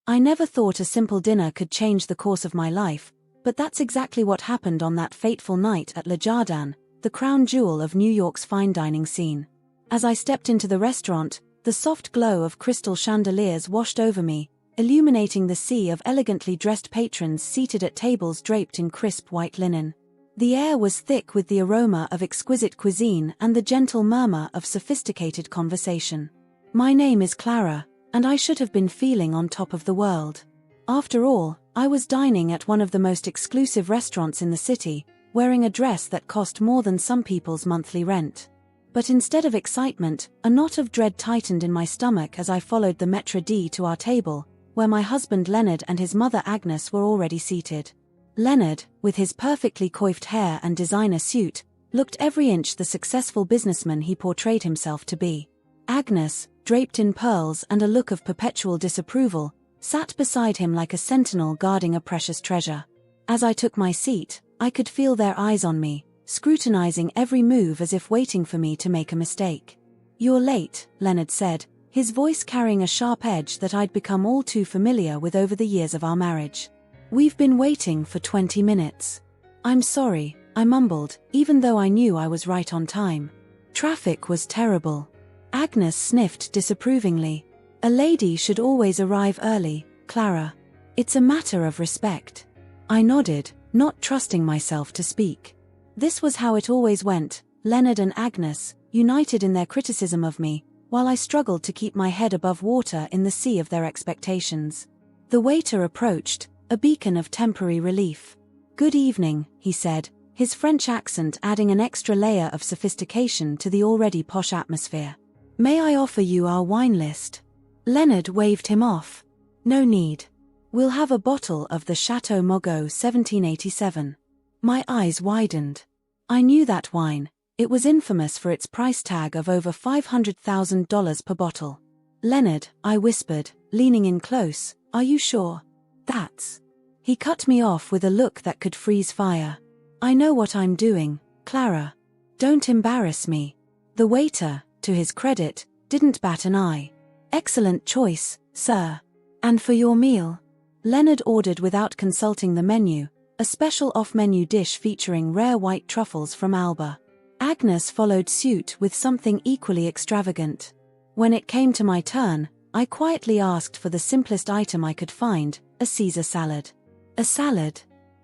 I never thought a simple dinner could change the course of my life, but that's exactly what happened on that fateful night at Le Jardin, the crown jewel of New York's fine dining scene. As I stepped into the restaurant, the soft glow of crystal chandeliers washed over me, illuminating the sea of elegantly dressed patrons seated at tables draped in crisp white linen. The air was thick with the aroma of exquisite cuisine and the gentle murmur of sophisticated conversation. My name is Clara, and I should have been feeling on top of the world. After all, I was dining at one of the most exclusive restaurants in the city, wearing a dress that cost more than some people's monthly rent. But instead of excitement, a knot of dread tightened in my stomach as I followed the maître d' to our table, where my husband Leonard and his mother Agnes were already seated. Leonard, with his perfectly coiffed hair and designer suit, looked every inch the successful businessman he portrayed himself to be. Agnes, draped in pearls and a look of perpetual disapproval, sat beside him like a sentinel guarding a precious treasure. As I took my seat, I could feel their eyes on me, scrutinizing every move as if waiting for me to make a mistake. "You're late," Leonard said, his voice carrying a sharp edge that I'd become all too familiar with over the years of our marriage. "We've been waiting for 20 minutes. "I'm sorry," I mumbled, even though I knew I was right on time. "Traffic was terrible." Agnes sniffed disapprovingly. "A lady should always arrive early, Clara. It's a matter of respect." I nodded, not trusting myself to speak. This was how it always went, Leonard and Agnes, united in their criticism of me, while I struggled to keep my head above water in the sea of their expectations. The waiter approached, a beacon of temporary relief. "Good evening," he said, his French accent adding an extra layer of sophistication to the already posh atmosphere. "May I offer you our wine list?" Leonard waved him off. "No need. We'll have a bottle of the Chateau Margaux 1787. My eyes widened. I knew that wine. It was infamous for its price tag of over $500,000 per bottle. "Leonard," I whispered, leaning in close, "are you sure? That's..." He cut me off with a look that could freeze fire. "I know what I'm doing, Clara. Don't embarrass me." The waiter, to his credit, didn't bat an eye. "Excellent choice, sir. And for your meal?" Leonard ordered without consulting the menu, a special off-menu dish featuring rare white truffles from Alba. Agnes followed suit with something equally extravagant. When it came to my turn, I quietly asked for the simplest item I could find, a Caesar salad. "A salad?"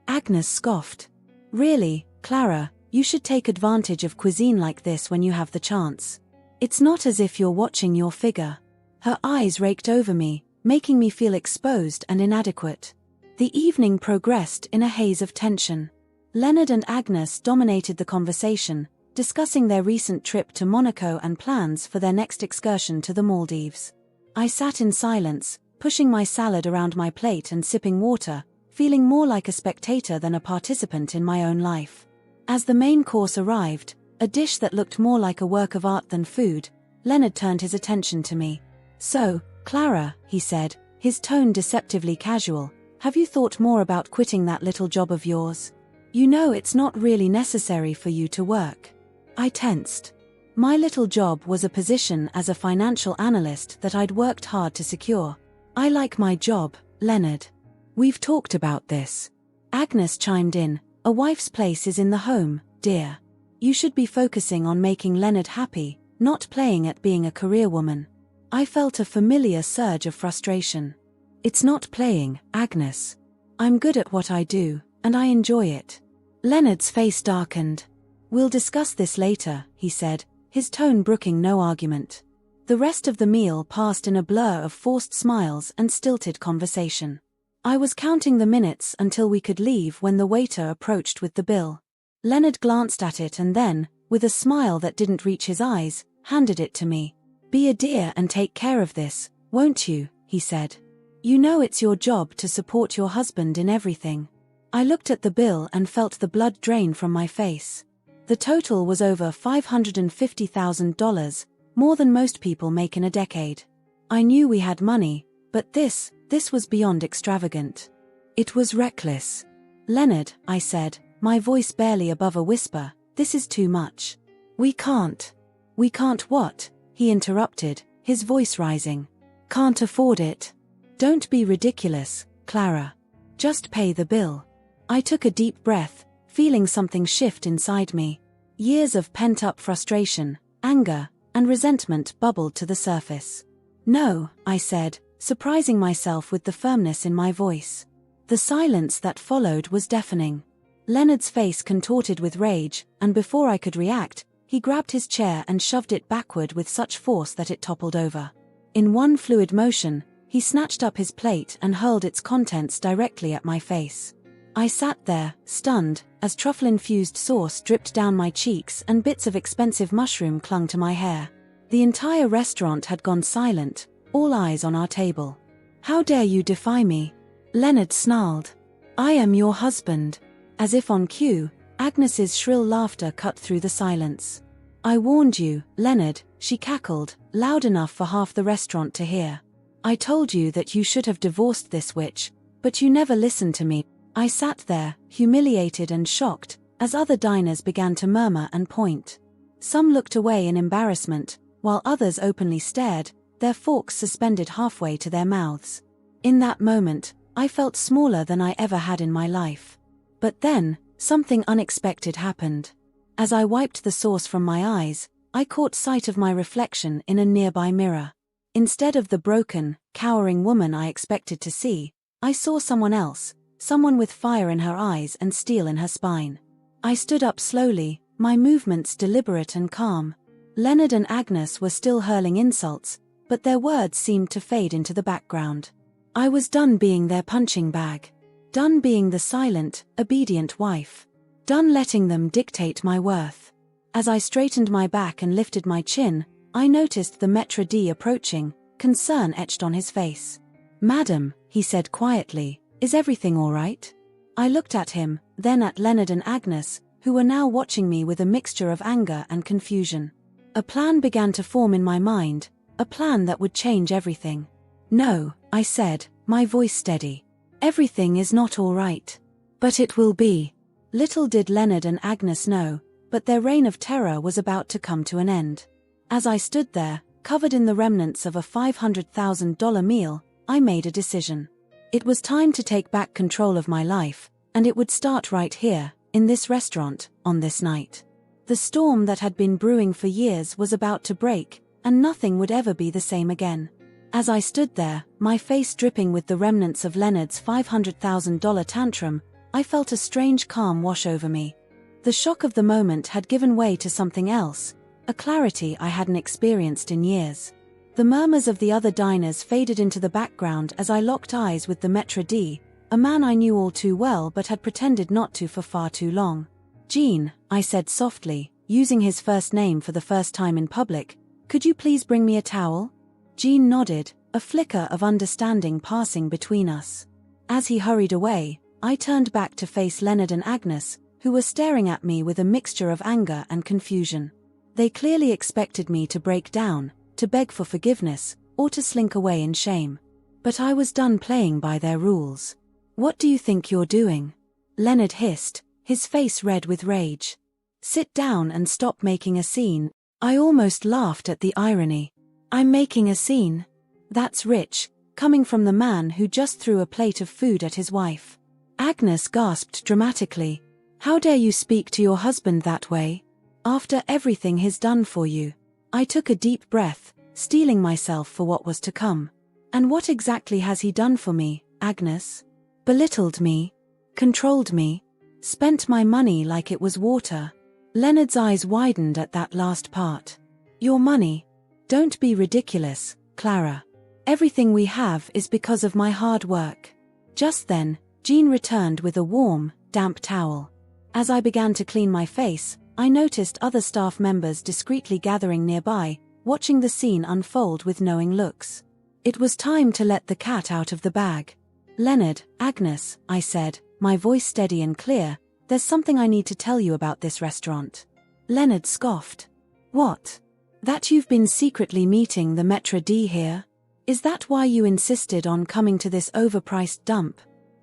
Agnes scoffed. "Really, Clara, you should take advantage of cuisine like this when you have the chance. It's not as if you're watching your figure." Her eyes raked over me, making me feel exposed and inadequate. The evening progressed in a haze of tension. Leonard and Agnes dominated the conversation, discussing their recent trip to Monaco and plans for their next excursion to the Maldives. I sat in silence, pushing my salad around my plate and sipping water, feeling more like a spectator than a participant in my own life. As the main course arrived, a dish that looked more like a work of art than food, Leonard turned his attention to me. "So, Clara," he said, his tone deceptively casual, "have you thought more about quitting that little job of yours? You know it's not really necessary for you to work." I tensed. My little job was a position as a financial analyst that I'd worked hard to secure. "I like my job, Leonard. We've talked about this." Agnes chimed in, "A wife's place is in the home, dear. You should be focusing on making Leonard happy, not playing at being a career woman." I felt a familiar surge of frustration. "It's not playing, Agnes. I'm good at what I do, and I enjoy it." Leonard's face darkened. "We'll discuss this later," he said, his tone brooking no argument. The rest of the meal passed in a blur of forced smiles and stilted conversation. I was counting the minutes until we could leave when the waiter approached with the bill. Leonard glanced at it and then, with a smile that didn't reach his eyes, handed it to me. "Be a dear and take care of this, won't you?" he said. "You know it's your job to support your husband in everything." I looked at the bill and felt the blood drain from my face. The total was over $550,000, more than most people make in a decade. I knew we had money, but this was beyond extravagant. It was reckless. "Leonard," I said, my voice barely above a whisper, "this is too much. We can't." "We can't what?" he interrupted, his voice rising. "Can't afford it. Don't be ridiculous, Clara. Just pay the bill. I took a deep breath, feeling something shift inside me. Years of pent-up frustration, anger, and resentment bubbled to the surface. No, I said, surprising myself with the firmness in my voice. The silence that followed was deafening. Leonard's face contorted with rage, and before I could react, he grabbed his chair and shoved it backward with such force that it toppled over. In one fluid motion, he snatched up his plate and hurled its contents directly at my face. I sat there, stunned, as truffle-infused sauce dripped down my cheeks and bits of expensive mushroom clung to my hair. The entire restaurant had gone silent, all eyes on our table. How dare you defy me? Leonard snarled. I am your husband. As if on cue, Agnes's shrill laughter cut through the silence. I warned you, Leonard, she cackled, loud enough for half the restaurant to hear. I told you that you should have divorced this witch, but you never listened to me. I sat there, humiliated and shocked, as other diners began to murmur and point. Some looked away in embarrassment, while others openly stared, their forks suspended halfway to their mouths. In that moment, I felt smaller than I ever had in my life. But then, something unexpected happened. As I wiped the sauce from my eyes, I caught sight of my reflection in a nearby mirror. Instead of the broken, cowering woman I expected to see, I saw someone else, someone with fire in her eyes and steel in her spine. I stood up slowly, my movements deliberate and calm. Leonard and Agnes were still hurling insults, but their words seemed to fade into the background. I was done being their punching bag. Done being the silent, obedient wife. Done letting them dictate my worth. As I straightened my back and lifted my chin, I noticed the maître d' approaching, concern etched on his face. Madam, he said quietly, is everything all right? I looked at him, then at Leonard and Agnes, who were now watching me with a mixture of anger and confusion. A plan began to form in my mind, a plan that would change everything. No, I said, my voice steady. Everything is not all right. But it will be. Little did Leonard and Agnes know, but their reign of terror was about to come to an end. As I stood there, covered in the remnants of a $500,000 meal, I made a decision. It was time to take back control of my life, and it would start right here, in this restaurant, on this night. The storm that had been brewing for years was about to break, and nothing would ever be the same again. As I stood there, my face dripping with the remnants of Leonard's $500,000 tantrum, I felt a strange calm wash over me. The shock of the moment had given way to something else, a clarity I hadn't experienced in years. The murmurs of the other diners faded into the background as I locked eyes with the maître d', a man I knew all too well but had pretended not to for far too long. Jean, I said softly, using his first name for the first time in public, could you please bring me a towel? Jean nodded, a flicker of understanding passing between us. As he hurried away, I turned back to face Leonard and Agnes, who were staring at me with a mixture of anger and confusion. They clearly expected me to break down, to beg for forgiveness, or to slink away in shame. But I was done playing by their rules. What do you think you're doing? Leonard hissed, his face red with rage. Sit down and stop making a scene. I almost laughed at the irony. I'm making a scene? That's rich, coming from the man who just threw a plate of food at his wife. Agnes gasped dramatically. How dare you speak to your husband that way? After everything he's done for you. I took a deep breath, steeling myself for what was to come. And what exactly has he done for me, Agnes? Belittled me? Controlled me? Spent my money like it was water? Leonard's eyes widened at that last part. Your money? Don't be ridiculous, Clara. Everything we have is because of my hard work. Just then, Jean returned with a warm, damp towel. As I began to clean my face, I noticed other staff members discreetly gathering nearby, watching the scene unfold with knowing looks. It was time to let the cat out of the bag. Leonard, Agnes, I said, my voice steady and clear, there's something I need to tell you about this restaurant. Leonard scoffed. What? That you've been secretly meeting the maître d' here? Is that why you insisted on coming to this overpriced dump?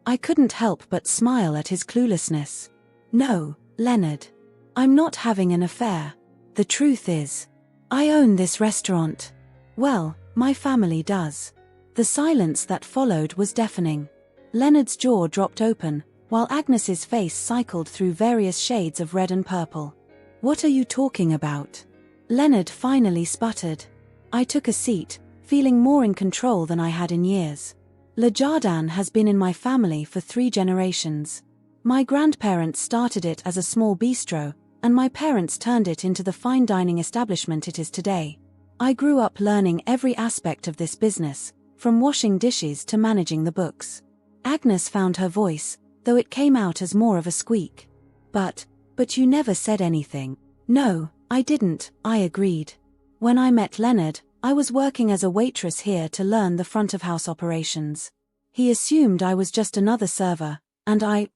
I couldn't help but smile at his cluelessness. No, Leonard. I'm not having an affair. The truth is, I own this restaurant. Well, my family does. The silence that followed was deafening. Leonard's jaw dropped open, while Agnes's face cycled through various shades of red and purple. "What are you talking about?" Leonard finally sputtered. I took a seat, feeling more in control than I had in years. Le Jardin has been in my family for 3 generations. My grandparents started it as a small bistro, and my parents turned it into the fine dining establishment it is today. I grew up learning every aspect of this business, from washing dishes to managing the books. Agnes found her voice, though it came out as more of a squeak. But you never said anything." "No, I didn't," I agreed. "When I met Leonard, I was working as a waitress here to learn the front-of-house operations. He assumed I was just another server, and I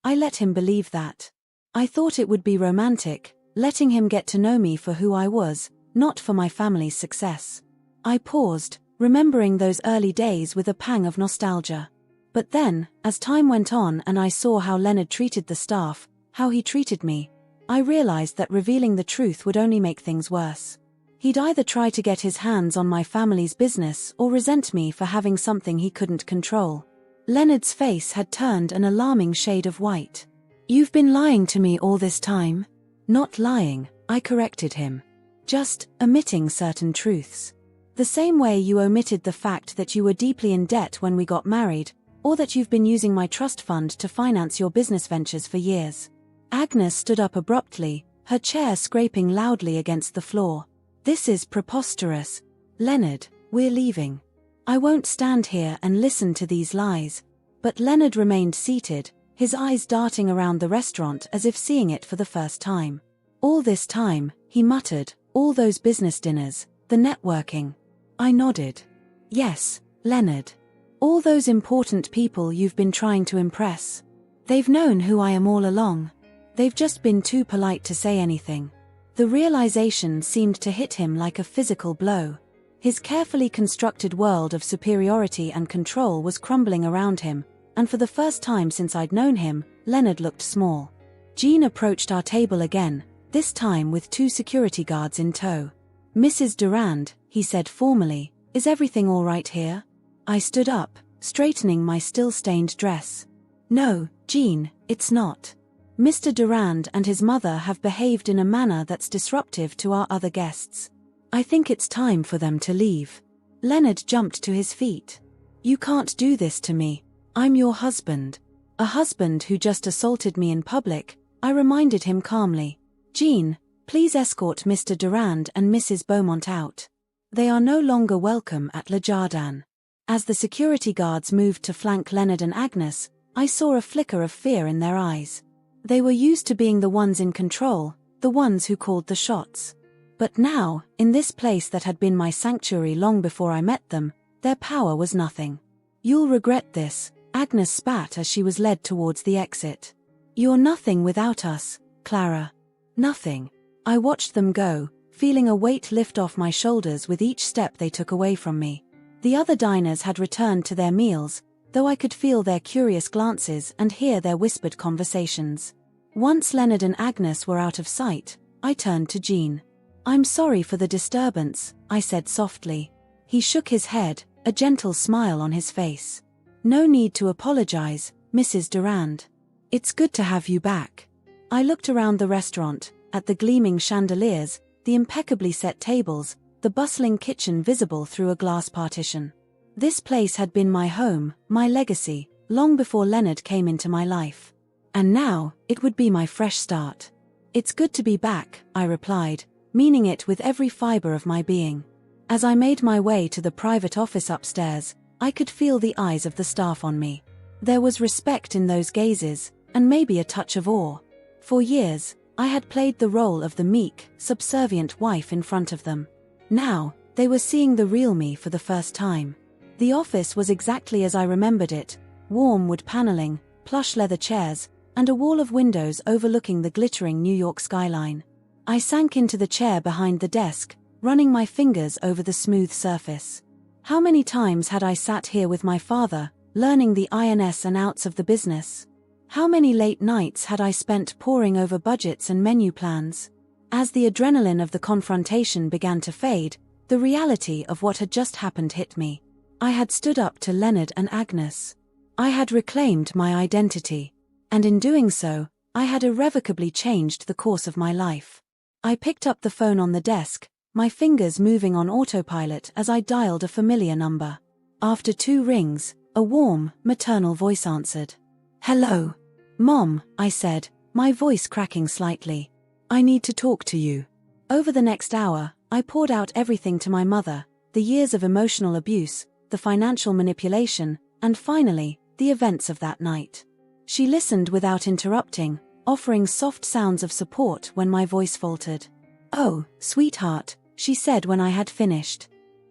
let him believe that. I thought it would be romantic, letting him get to know me for who I was, not for my family's success." I paused, remembering those early days with a pang of nostalgia. But then, as time went on and I saw how Leonard treated the staff, how he treated me, I realized that revealing the truth would only make things worse. He'd either try to get his hands on my family's business or resent me for having something he couldn't control. Leonard's face had turned an alarming shade of white. "You've been lying to me all this time?" "Not lying," I corrected him. "Just omitting certain truths. The same way you omitted the fact that you were deeply in debt when we got married, or that you've been using my trust fund to finance your business ventures for years." Agnes stood up abruptly, her chair scraping loudly against the floor. "This is preposterous. Leonard, we're leaving. I won't stand here and listen to these lies." But Leonard remained seated, his eyes darting around the restaurant as if seeing it for the first time. "All this time," he muttered, "all those business dinners, the networking." I nodded. "Yes, Leonard. All those important people you've been trying to impress. They've known who I am all along. They've just been too polite to say anything." The realization seemed to hit him like a physical blow. His carefully constructed world of superiority and control was crumbling around him, and for the first time since I'd known him, Leonard looked small. Jean approached our table again, this time with 2 security guards in tow. "Mrs. Durand," he said formally, "is everything all right here?" I stood up, straightening my still-stained dress. "No, Jean, it's not. Mr. Durand and his mother have behaved in a manner that's disruptive to our other guests. I think it's time for them to leave." Leonard jumped to his feet. "You can't do this to me. I'm your husband." "A husband who just assaulted me in public," I reminded him calmly. "Jean, please escort Mr. Durand and Mrs. Beaumont out. They are no longer welcome at Le Jardin." As the security guards moved to flank Leonard and Agnes, I saw a flicker of fear in their eyes. They were used to being the ones in control, the ones who called the shots. But now, in this place that had been my sanctuary long before I met them, their power was nothing. "You'll regret this," Agnes spat as she was led towards the exit. "You're nothing without us, Clara. Nothing." I watched them go, feeling a weight lift off my shoulders with each step they took away from me. The other diners had returned to their meals, though I could feel their curious glances and hear their whispered conversations. Once Leonard and Agnes were out of sight, I turned to Jean. "I'm sorry for the disturbance," I said softly. He shook his head, a gentle smile on his face. "No need to apologize, Mrs. Durand. It's good to have you back." I looked around the restaurant, at the gleaming chandeliers, the impeccably set tables, the bustling kitchen visible through a glass partition. This place had been my home, my legacy, long before Leonard came into my life. And now, it would be my fresh start. "It's good to be back," I replied, meaning it with every fiber of my being. As I made my way to the private office upstairs, I could feel the eyes of the staff on me. There was respect in those gazes, and maybe a touch of awe. For years, I had played the role of the meek, subservient wife in front of them. Now, they were seeing the real me for the first time. The office was exactly as I remembered it, warm wood paneling, plush leather chairs, and a wall of windows overlooking the glittering New York skyline. I sank into the chair behind the desk, running my fingers over the smooth surface. How many times had I sat here with my father, learning the ins and outs of the business? How many late nights had I spent poring over budgets and menu plans? As the adrenaline of the confrontation began to fade, the reality of what had just happened hit me. I had stood up to Leonard and Agnes. I had reclaimed my identity. And in doing so, I had irrevocably changed the course of my life. I picked up the phone on the desk, my fingers moving on autopilot as I dialed a familiar number. After 2 rings, a warm, maternal voice answered. "Hello, Mom," I said, my voice cracking slightly. "I need to talk to you." Over the next hour, I poured out everything to my mother, the years of emotional abuse, the financial manipulation, and finally, the events of that night. She listened without interrupting, offering soft sounds of support when my voice faltered. "Oh, sweetheart," she said when I had finished.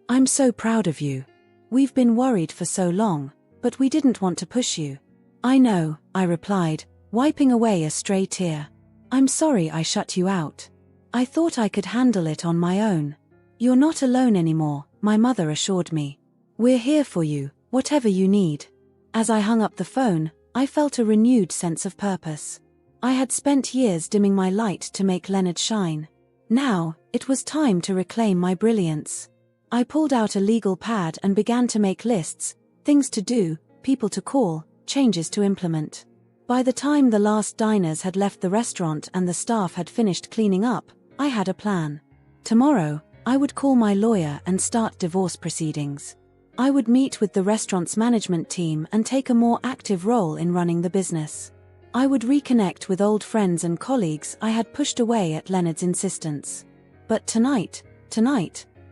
"I'm so proud of you. We've been worried for so long, but we didn't want to push you." "I know," I replied, wiping away a stray tear. "I'm sorry I shut you out. I thought I could handle it on my own." "You're not alone anymore," my mother assured me. "We're here for you, whatever you need." As I hung up the phone, I felt a renewed sense of purpose. I had spent years dimming my light to make Leonard shine. Now, it was time to reclaim my brilliance. I pulled out a legal pad and began to make lists, things to do, people to call, changes to implement. By the time the last diners had left the restaurant and the staff had finished cleaning up, I had a plan. Tomorrow, I would call my lawyer and start divorce proceedings. I would meet with the restaurant's management team and take a more active role in running the business. I would reconnect with old friends and colleagues I had pushed away at Leonard's insistence. But tonight,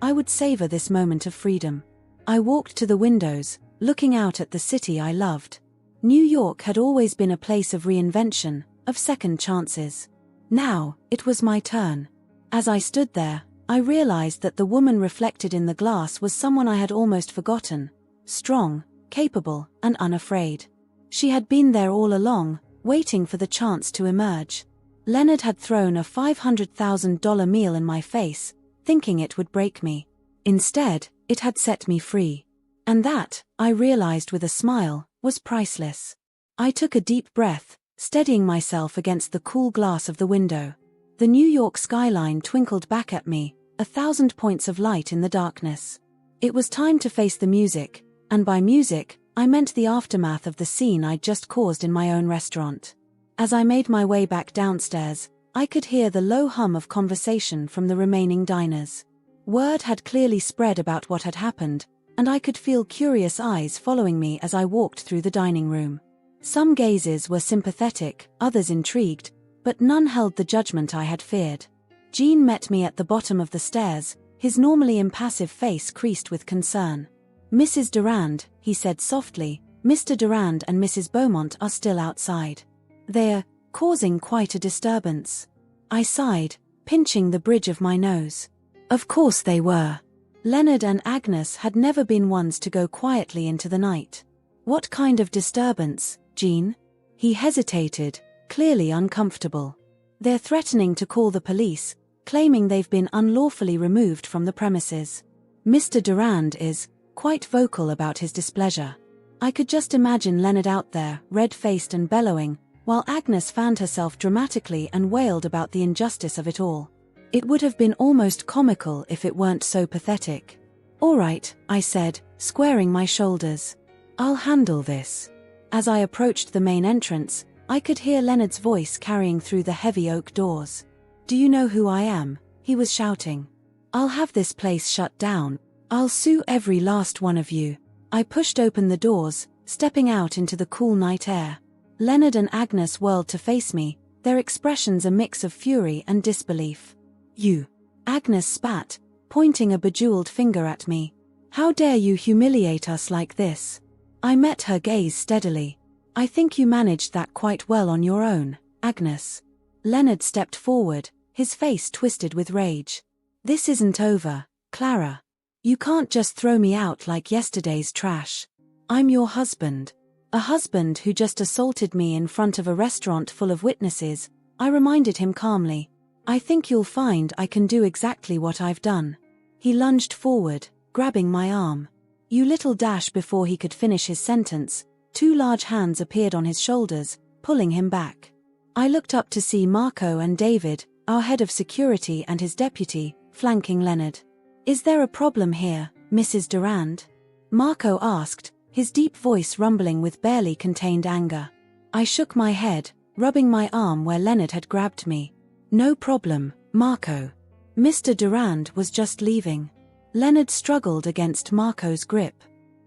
I would savor this moment of freedom. I walked to the windows, looking out at the city I loved. New York had always been a place of reinvention, of second chances. Now, it was my turn. As I stood there, I realized that the woman reflected in the glass was someone I had almost forgotten. Strong, capable, and unafraid. She had been there all along, waiting for the chance to emerge. Leonard had thrown a $500,000 meal in my face, thinking it would break me. Instead, it had set me free. And that, I realized with a smile, was priceless. I took a deep breath, steadying myself against the cool glass of the window. The New York skyline twinkled back at me, 1,000 points of light in the darkness. It was time to face the music, and by music, I meant the aftermath of the scene I'd just caused in my own restaurant. As I made my way back downstairs, I could hear the low hum of conversation from the remaining diners. Word had clearly spread about what had happened, and I could feel curious eyes following me as I walked through the dining room. Some gazes were sympathetic, others intrigued, but none held the judgment I had feared. Gene met me at the bottom of the stairs, his normally impassive face creased with concern. "Mrs. Durand," he said softly, "Mr. Durand and Mrs. Beaumont are still outside. They're causing quite a disturbance." I sighed, pinching the bridge of my nose. Of course they were. Leonard and Agnes had never been ones to go quietly into the night. "What kind of disturbance, Gene?" He hesitated, clearly uncomfortable. "They're threatening to call the police, claiming they've been unlawfully removed from the premises. Mr. Durand is quite vocal about his displeasure." I could just imagine Leonard out there, red-faced and bellowing, while Agnes fanned herself dramatically and wailed about the injustice of it all. It would have been almost comical if it weren't so pathetic. "All right," I said, squaring my shoulders. "I'll handle this." As I approached the main entrance, I could hear Leonard's voice carrying through the heavy oak doors. "Do you know who I am?" he was shouting. "I'll have this place shut down. I'll sue every last one of you." I pushed open the doors, stepping out into the cool night air. Leonard and Agnes whirled to face me, their expressions a mix of fury and disbelief. "You!" Agnes spat, pointing a bejeweled finger at me. "How dare you humiliate us like this?" I met her gaze steadily. "I think you managed that quite well on your own, Agnes." Leonard stepped forward, his face twisted with rage. "This isn't over, Clara. You can't just throw me out like yesterday's trash. I'm your husband. A husband who just assaulted me in front of a restaurant full of witnesses," I reminded him calmly. "I think you'll find I can do exactly what I've done." He lunged forward, grabbing my arm. "You little dash." Before he could finish his sentence, 2 large hands appeared on his shoulders, pulling him back. I looked up to see Marco and David, our head of security and his deputy, flanking Leonard. "Is there a problem here, Mrs. Durand?" Marco asked, his deep voice rumbling with barely contained anger. I shook my head, rubbing my arm where Leonard had grabbed me. No problem, Marco. Mr. Durand was just leaving. Leonard struggled against Marco's grip.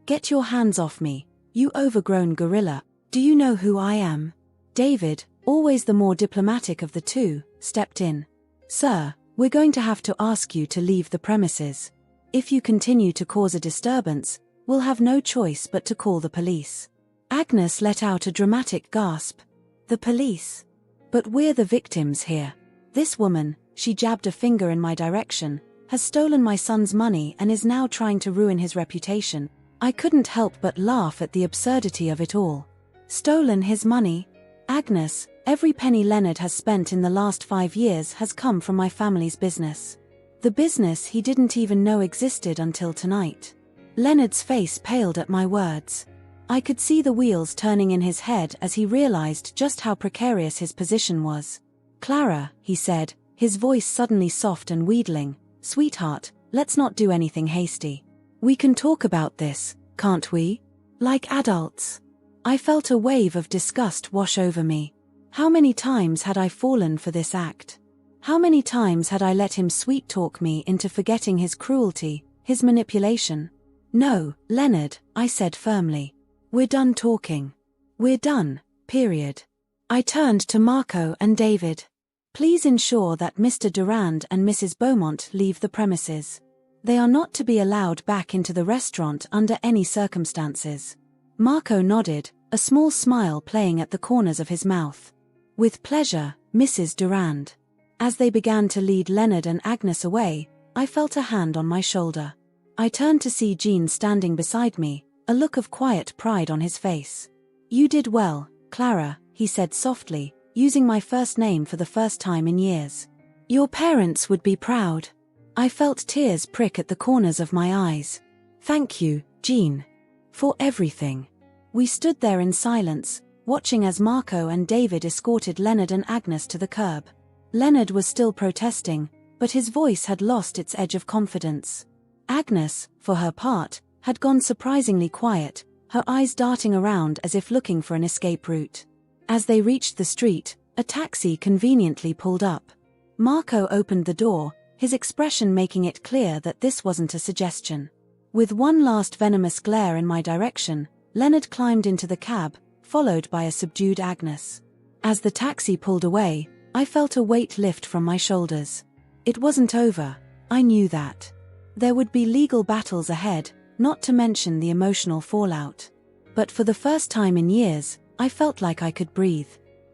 Get your hands off me, you overgrown gorilla. Do you know who I am? David, always the more diplomatic of the two, stepped in. Sir, we're going to have to ask you to leave the premises. If you continue to cause a disturbance, we'll have no choice but to call the police. Agnes let out a dramatic gasp. The police? But we're the victims here. This woman, she jabbed a finger in my direction, has stolen my son's money and is now trying to ruin his reputation. I couldn't help but laugh at the absurdity of it all. Stolen his money? Agnes, every penny Leonard has spent in the last 5 years has come from my family's business. The business he didn't even know existed until tonight. Leonard's face paled at my words. I could see the wheels turning in his head as he realized just how precarious his position was. Clara, he said, his voice suddenly soft and wheedling, sweetheart, let's not do anything hasty. We can talk about this, can't we? Like adults. I felt a wave of disgust wash over me. How many times had I fallen for this act? How many times had I let him sweet-talk me into forgetting his cruelty, his manipulation? No, Leonard, I said firmly. We're done talking. We're done, period. I turned to Marco and David. Please ensure that Mr. Durand and Mrs. Beaumont leave the premises. They are not to be allowed back into the restaurant under any circumstances. Marco nodded, a small smile playing at the corners of his mouth. With pleasure, Mrs. Durand. As they began to lead Leonard and Agnes away, I felt a hand on my shoulder. I turned to see Jean standing beside me, a look of quiet pride on his face. You did well, Clara, he said softly, using my first name for the first time in years. Your parents would be proud. I felt tears prick at the corners of my eyes. Thank you, Jean. For everything. We stood there in silence, watching as Marco and David escorted Leonard and Agnes to the curb. Leonard was still protesting, but his voice had lost its edge of confidence. Agnes, for her part, had gone surprisingly quiet, her eyes darting around as if looking for an escape route. As they reached the street, a taxi conveniently pulled up. Marco opened the door, his expression making it clear that this wasn't a suggestion. With one last venomous glare in my direction, Leonard climbed into the cab, followed by a subdued Agnes. As the taxi pulled away, I felt a weight lift from my shoulders. It wasn't over, I knew that. There would be legal battles ahead, not to mention the emotional fallout. But for the first time in years, I felt like I could breathe.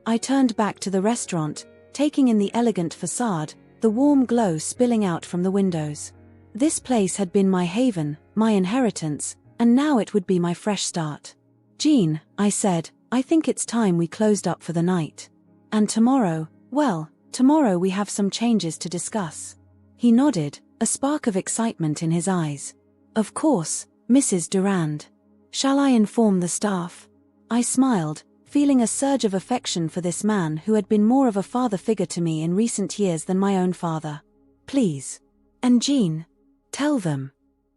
I turned back to the restaurant, taking in the elegant facade, the warm glow spilling out from the windows. This place had been my haven, my inheritance, and now it would be my fresh start. Jean, I said, I think it's time we closed up for the night. And tomorrow, well, tomorrow we have some changes to discuss. He nodded, a spark of excitement in his eyes. Of course, Mrs. Durand. Shall I inform the staff? I smiled, feeling a surge of affection for this man who had been more of a father figure to me in recent years than my own father. Please. And Jean, tell them.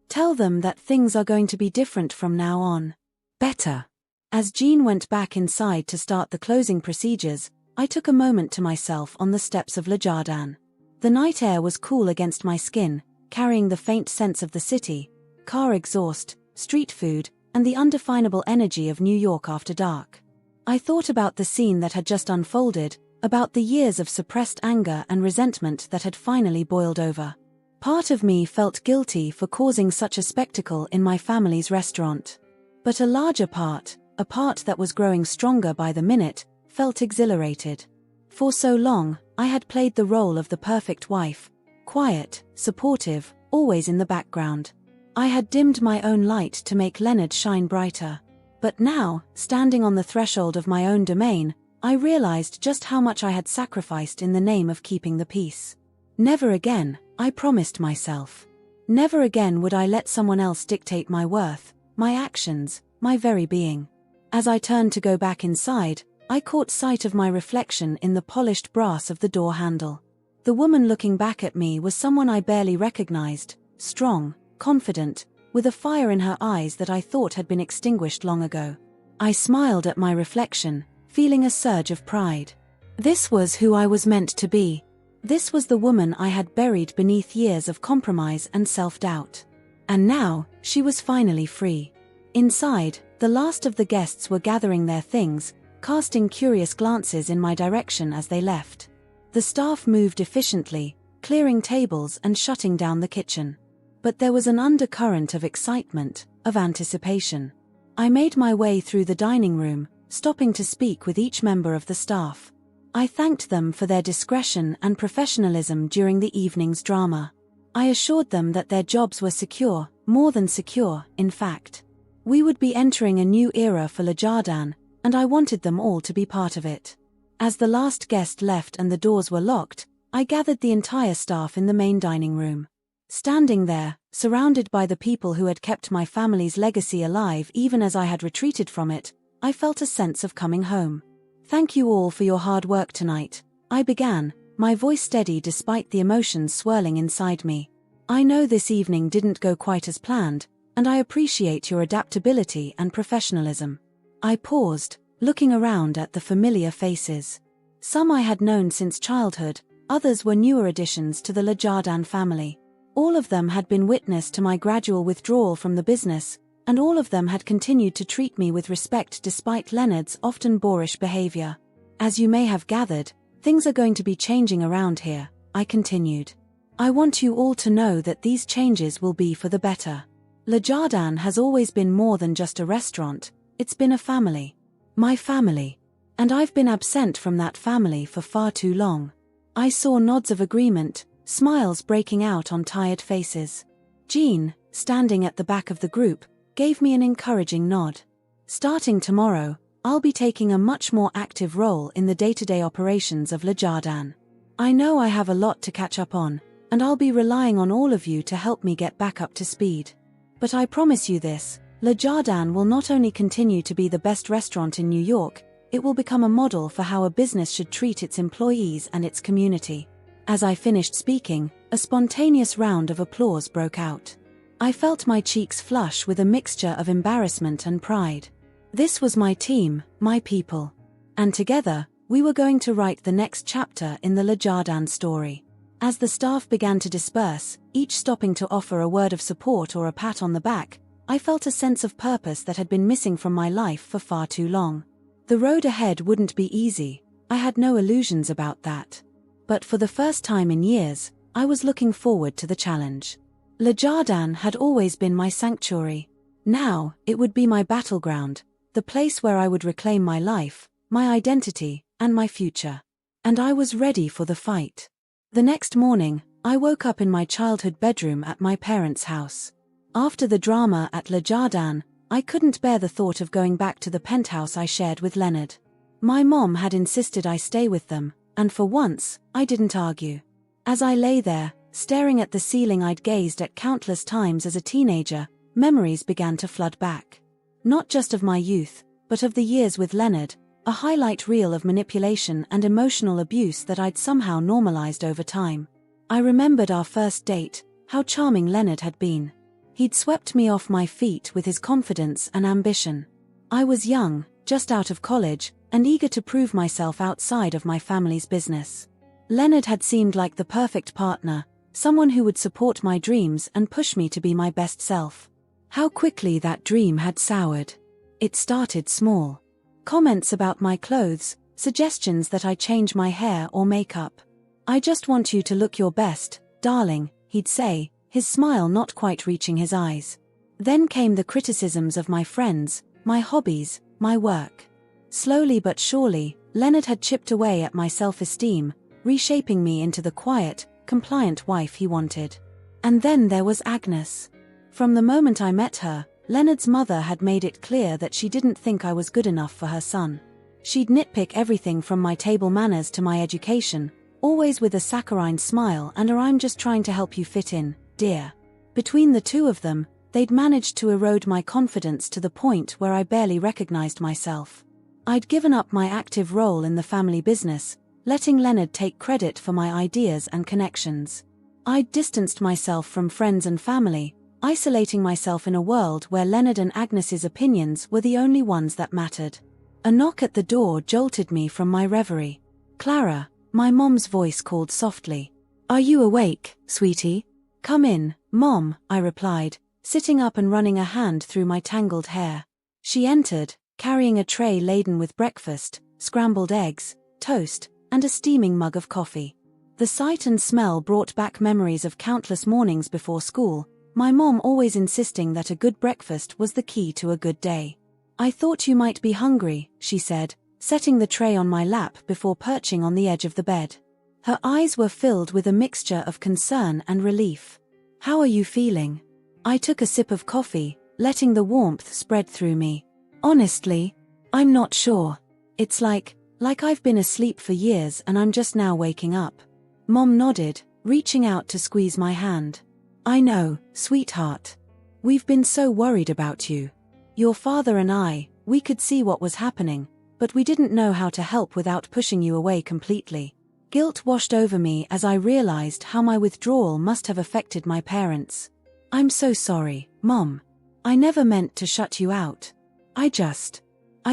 Tell them that things are going to be different from now on. Better. As Jean went back inside to start the closing procedures, I took a moment to myself on the steps of Le Jardin. The night air was cool against my skin, carrying the faint sense of the city, car exhaust, street food, and the undefinable energy of New York after dark. I thought about the scene that had just unfolded, about the years of suppressed anger and resentment that had finally boiled over. Part of me felt guilty for causing such a spectacle in my family's restaurant. But a larger part, a part that was growing stronger by the minute, felt exhilarated. For so long, I had played the role of the perfect wife, quiet, supportive, always in the background. I had dimmed my own light to make Leonard shine brighter. But now, standing on the threshold of my own domain, I realized just how much I had sacrificed in the name of keeping the peace. Never again, I promised myself. Never again would I let someone else dictate my worth, my actions, my very being. As I turned to go back inside, I caught sight of my reflection in the polished brass of the door handle. The woman looking back at me was someone I barely recognized, strong, confident, with a fire in her eyes that I thought had been extinguished long ago. I smiled at my reflection, feeling a surge of pride. This was who I was meant to be. This was the woman I had buried beneath years of compromise and self-doubt. And now, she was finally free. Inside, the last of the guests were gathering their things, casting curious glances in my direction as they left. The staff moved efficiently, clearing tables and shutting down the kitchen. But there was an undercurrent of excitement, of anticipation. I made my way through the dining room, stopping to speak with each member of the staff. I thanked them for their discretion and professionalism during the evening's drama. I assured them that their jobs were secure, more than secure, in fact. We would be entering a new era for Le Jardin, and I wanted them all to be part of it. As the last guest left and the doors were locked, I gathered the entire staff in the main dining room. Standing there, surrounded by the people who had kept my family's legacy alive even as I had retreated from it, I felt a sense of coming home. "Thank you all for your hard work tonight," I began, my voice steady despite the emotions swirling inside me. "I know this evening didn't go quite as planned, and I appreciate your adaptability and professionalism." I paused, looking around at the familiar faces. Some I had known since childhood, others were newer additions to the Le Jardin family. All of them had been witness to my gradual withdrawal from the business, and all of them had continued to treat me with respect despite Leonard's often boorish behavior. "As you may have gathered, things are going to be changing around here," I continued. "I want you all to know that these changes will be for the better. Le Jardin has always been more than just a restaurant, it's been a family. My family. And I've been absent from that family for far too long." I saw nods of agreement, smiles breaking out on tired faces. Jean, standing at the back of the group, gave me an encouraging nod. "Starting tomorrow, I'll be taking a much more active role in the day-to-day operations of Le Jardin. I know I have a lot to catch up on, and I'll be relying on all of you to help me get back up to speed. But I promise you this, Le Jardin will not only continue to be the best restaurant in New York, it will become a model for how a business should treat its employees and its community." As I finished speaking, a spontaneous round of applause broke out. I felt my cheeks flush with a mixture of embarrassment and pride. This was my team, my people. And together, we were going to write the next chapter in the Le Jardin story. As the staff began to disperse, each stopping to offer a word of support or a pat on the back, I felt a sense of purpose that had been missing from my life for far too long. The road ahead wouldn't be easy, I had no illusions about that. But for the first time in years, I was looking forward to the challenge. Le Jardin had always been my sanctuary. Now, it would be my battleground, the place where I would reclaim my life, my identity, and my future. And I was ready for the fight. The next morning, I woke up in my childhood bedroom at my parents' house. After the drama at Le Jardin, I couldn't bear the thought of going back to the penthouse I shared with Leonard. My mom had insisted I stay with them, and for once, I didn't argue. As I lay there, staring at the ceiling I'd gazed at countless times as a teenager, memories began to flood back. Not just of my youth, but of the years with Leonard, a highlight reel of manipulation and emotional abuse that I'd somehow normalized over time. I remembered our first date, how charming Leonard had been. He'd swept me off my feet with his confidence and ambition. I was young, just out of college, and eager to prove myself outside of my family's business. Leonard had seemed like the perfect partner, someone who would support my dreams and push me to be my best self. How quickly that dream had soured. It started small. Comments about my clothes, suggestions that I change my hair or makeup. "I just want you to look your best, darling," he'd say, his smile not quite reaching his eyes. Then came the criticisms of my friends, my hobbies, my work. Slowly but surely, Leonard had chipped away at my self-esteem, reshaping me into the quiet, compliant wife he wanted. And then there was Agnes. From the moment I met her, Leonard's mother had made it clear that she didn't think I was good enough for her son. She'd nitpick everything from my table manners to my education, always with a saccharine smile and a "I'm just trying to help you fit in, dear." Between the two of them, they'd managed to erode my confidence to the point where I barely recognized myself. I'd given up my active role in the family business, letting Leonard take credit for my ideas and connections. I'd distanced myself from friends and family, isolating myself in a world where Leonard and Agnes's opinions were the only ones that mattered. A knock at the door jolted me from my reverie. "Clara," my mom's voice called softly. "Are you awake, sweetie?" "Come in, Mom," I replied, sitting up and running a hand through my tangled hair. She entered, carrying a tray laden with breakfast, scrambled eggs, toast, and a steaming mug of coffee. The sight and smell brought back memories of countless mornings before school, my mom always insisting that a good breakfast was the key to a good day. "I thought you might be hungry," she said, setting the tray on my lap before perching on the edge of the bed. Her eyes were filled with a mixture of concern and relief. "How are you feeling?" I took a sip of coffee, letting the warmth spread through me. "Honestly, I'm not sure. It's like I've been asleep for years and I'm just now waking up." Mom nodded, reaching out to squeeze my hand. "I know, sweetheart. We've been so worried about you. Your father and we could see what was happening, but we didn't know how to help without pushing you away completely." Guilt washed over me as I realized how my withdrawal must have affected my parents. "I'm so sorry, Mom. I never meant to shut you out. I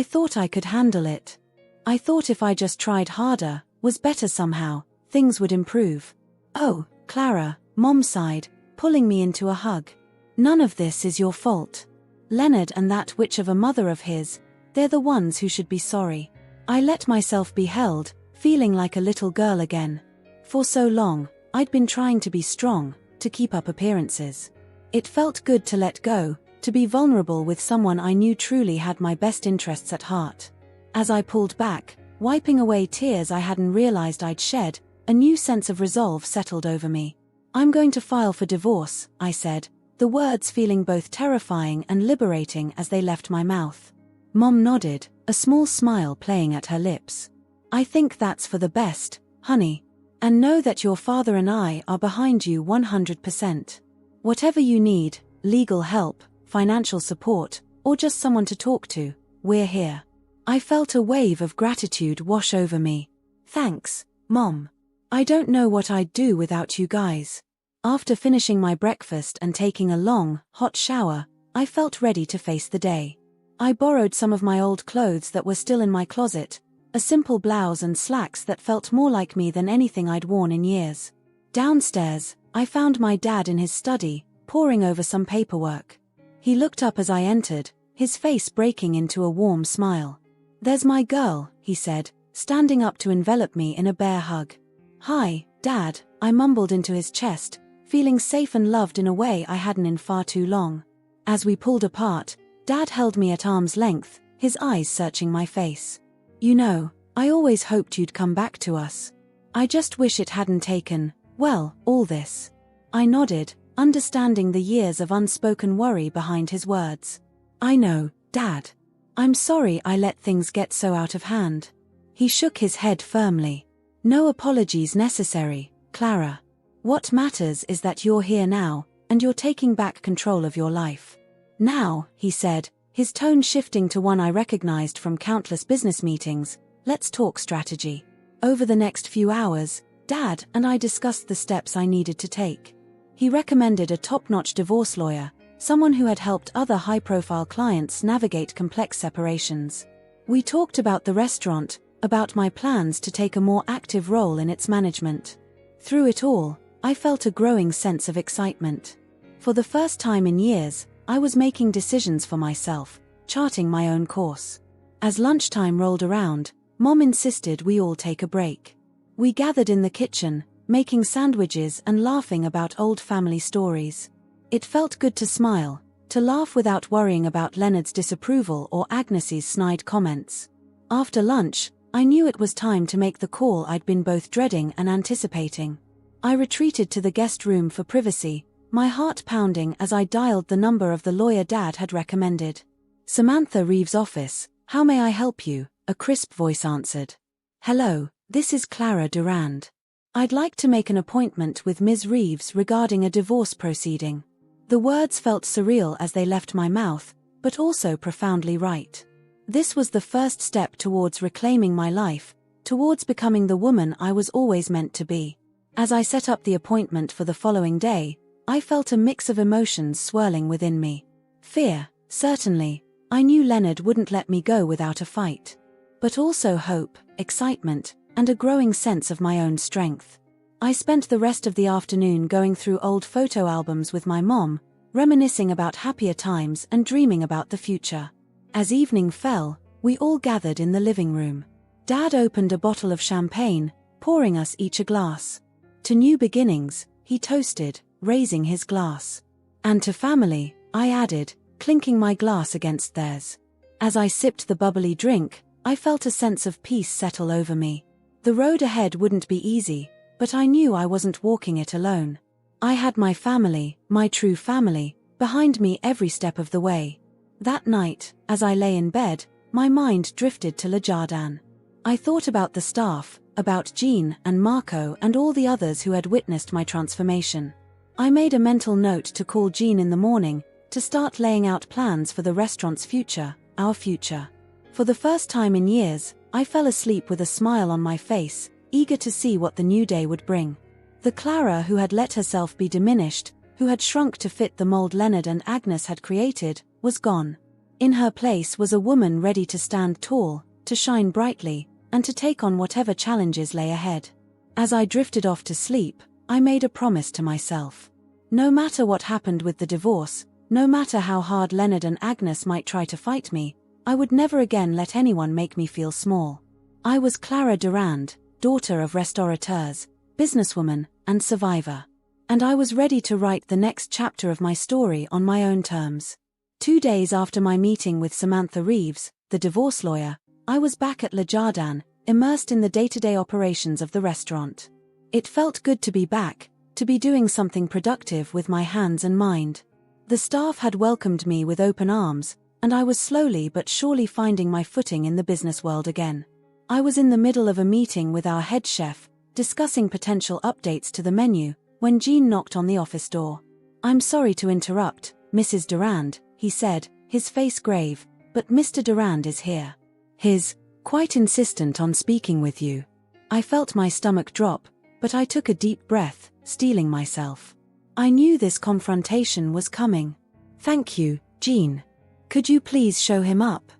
thought I could handle it. I thought if I just tried harder, was better somehow, things would improve." "Oh, Clara," Mom sighed, pulling me into a hug. "None of this is your fault. Leonard and that witch of a mother of his, they're the ones who should be sorry." I let myself be held, feeling like a little girl again. For so long, I'd been trying to be strong, to keep up appearances. It felt good to let go, to be vulnerable with someone I knew truly had my best interests at heart. As I pulled back, wiping away tears I hadn't realized I'd shed, a new sense of resolve settled over me. "I'm going to file for divorce," I said, the words feeling both terrifying and liberating as they left my mouth. Mom nodded, a small smile playing at her lips. "I think that's for the best, honey. And know that your father and I are behind you 100%. Whatever you need, legal help, financial support, or just someone to talk to, we're here." I felt a wave of gratitude wash over me. "Thanks, Mom. I don't know what I'd do without you guys." After finishing my breakfast and taking a long, hot shower, I felt ready to face the day. I borrowed some of my old clothes that were still in my closet, a simple blouse and slacks that felt more like me than anything I'd worn in years. Downstairs, I found my dad in his study, poring over some paperwork. He looked up as I entered, his face breaking into a warm smile. "There's my girl," he said, standing up to envelop me in a bear hug. "Hi, Dad," I mumbled into his chest, feeling safe and loved in a way I hadn't in far too long. As we pulled apart, Dad held me at arm's length, his eyes searching my face. "You know, I always hoped you'd come back to us. I just wish it hadn't taken, well, all this." I nodded, understanding the years of unspoken worry behind his words. "I know, Dad. I'm sorry I let things get so out of hand." He shook his head firmly. "No apologies necessary, Clara. What matters is that you're here now, and you're taking back control of your life." "Now," he said, his tone shifting to one I recognized from countless business meetings, "let's talk strategy." Over the next few hours, Dad and I discussed the steps I needed to take. He recommended a top-notch divorce lawyer, someone who had helped other high-profile clients navigate complex separations. We talked about the restaurant, about my plans to take a more active role in its management. Through it all, I felt a growing sense of excitement. For the first time in years, I was making decisions for myself, charting my own course. As lunchtime rolled around, Mom insisted we all take a break. We gathered in the kitchen, making sandwiches and laughing about old family stories. It felt good to smile, to laugh without worrying about Leonard's disapproval or Agnes's snide comments. After lunch, I knew it was time to make the call I'd been both dreading and anticipating. I retreated to the guest room for privacy, my heart pounding as I dialed the number of the lawyer Dad had recommended. "Samantha Reeves' office, how may I help you?" a crisp voice answered. "Hello, this is Clara Durand. I'd like to make an appointment with Ms. Reeves regarding a divorce proceeding." The words felt surreal as they left my mouth, but also profoundly right. This was the first step towards reclaiming my life, towards becoming the woman I was always meant to be. As I set up the appointment for the following day, I felt a mix of emotions swirling within me. Fear, certainly. I knew Leonard wouldn't let me go without a fight. But also hope, excitement, and a growing sense of my own strength. I spent the rest of the afternoon going through old photo albums with my mom, reminiscing about happier times and dreaming about the future. As evening fell, we all gathered in the living room. Dad opened a bottle of champagne, pouring us each a glass. To new beginnings, he toasted, raising his glass. And to family, I added, clinking my glass against theirs. As I sipped the bubbly drink, I felt a sense of peace settle over me. The road ahead wouldn't be easy, but I knew I wasn't walking it alone. I had my family, my true family, behind me every step of the way. That night, as I lay in bed, my mind drifted to Le Jardin. I thought about the staff, about Jean and Marco and all the others who had witnessed my transformation. I made a mental note to call Jean in the morning, to start laying out plans for the restaurant's future, our future. For the first time in years, I fell asleep with a smile on my face, eager to see what the new day would bring. The Clara who had let herself be diminished, who had shrunk to fit the mold Leonard and Agnes had created, was gone. In her place was a woman ready to stand tall, to shine brightly, and to take on whatever challenges lay ahead. As I drifted off to sleep, I made a promise to myself. No matter what happened with the divorce, no matter how hard Leonard and Agnes might try to fight me, I would never again let anyone make me feel small. I was Clara Durand, daughter of restaurateurs, businesswoman, and survivor. And I was ready to write the next chapter of my story on my own terms. 2 days after my meeting with Samantha Reeves, the divorce lawyer, I was back at Le Jardin, immersed in the day-to-day operations of the restaurant. It felt good to be back, to be doing something productive with my hands and mind. The staff had welcomed me with open arms, and I was slowly but surely finding my footing in the business world again. I was in the middle of a meeting with our head chef, discussing potential updates to the menu, when Jean knocked on the office door. "I'm sorry to interrupt, Mrs. Durand," he said, his face grave, "but Mr. Durand is here. He's quite insistent on speaking with you." I felt my stomach drop, but I took a deep breath, steeling myself. I knew this confrontation was coming. "Thank you, Jean. Could you please show him up?"